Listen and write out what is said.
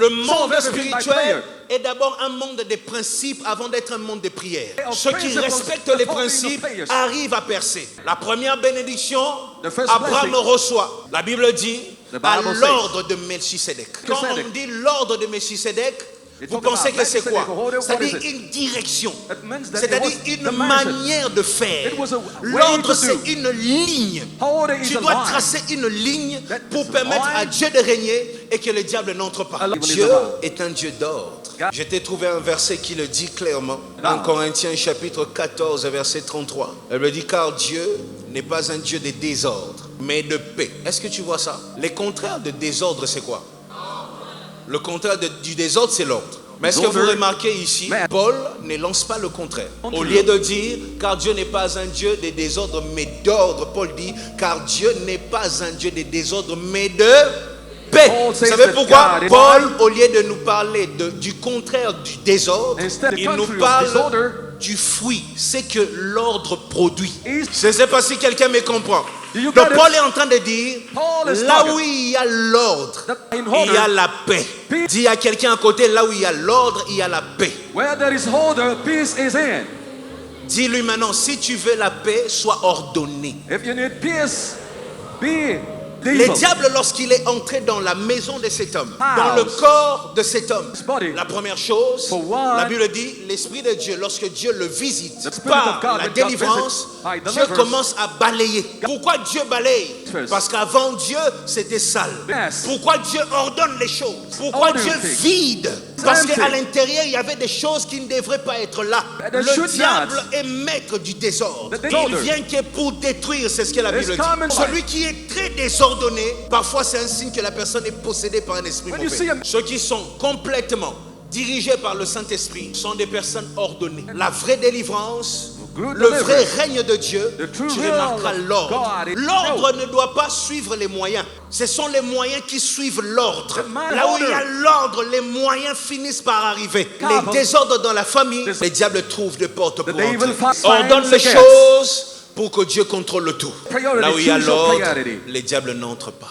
Le monde spirituel est d'abord un monde des principes avant d'être un monde de prière. Ceux qui respectent les principes arrivent à percer. La première bénédiction, Abraham reçoit. La Bible dit à l'ordre de Melchisédek. Quand on dit l'ordre de Melchisédek, vous pensez que c'est quoi? C'est-à-dire une direction, c'est-à-dire une manière de faire. L'ordre, c'est une ligne. Tu dois tracer une ligne pour permettre à Dieu de régner et que le diable n'entre pas. Dieu est un Dieu d'ordre. Je t'ai trouvé un verset qui le dit clairement. Dans Corinthiens chapitre 14, verset 33. Elle me dit, car Dieu n'est pas un Dieu de désordre, mais de paix. Est-ce que tu vois ça? Les contraires de désordre, c'est quoi? Le contraire du désordre, c'est l'ordre. Mais est-ce que vous remarquez ici, Paul ne lance pas le contraire. Au lieu de dire, car Dieu n'est pas un Dieu de désordre, mais d'ordre, Paul dit, car Dieu n'est pas un Dieu de désordre, mais de paix. Vous savez pourquoi? Paul, au lieu de nous parler du contraire du désordre, il nous parle du fruit, c'est que l'ordre produit. Je ne sais pas si quelqu'un me comprend. Donc Paul est en train de dire, là où il y a l'ordre, il y a la paix. Dis à quelqu'un à côté, là où il y a l'ordre, il y a la paix. Dis-lui maintenant, si tu veux la paix, sois ordonné. Le diable, lorsqu'il est entré dans la maison de cet homme, dans le corps de cet homme, la première chose, la Bible dit, l'Esprit de Dieu, lorsque Dieu le visite par la délivrance, Dieu commence à balayer. Pourquoi Dieu balaye? Parce qu'avant Dieu, c'était sale. Pourquoi Dieu ordonne les choses? Pourquoi Dieu vide? Parce qu'à l'intérieur, il y avait des choses qui ne devraient pas être là. Le diable est maître du désordre. Il vient que pour détruire, c'est ce que la Bible dit. Celui qui est très désordonné, parfois c'est un signe que la personne est possédée par un esprit mauvais. Ceux qui sont complètement dirigés par le Saint-Esprit sont des personnes ordonnées. La vraie délivrance, le vrai règne de Dieu, tu remarqueras l'ordre. L'ordre ne doit pas suivre les moyens. Ce sont les moyens qui suivent l'ordre. Là où il y a l'ordre, les moyens finissent par arriver. Les désordres dans la famille, les diables trouvent des portes pour entrer. Ordonne les choses pour que Dieu contrôle le tout. Là où il y a l'ordre, les diables n'entrent pas.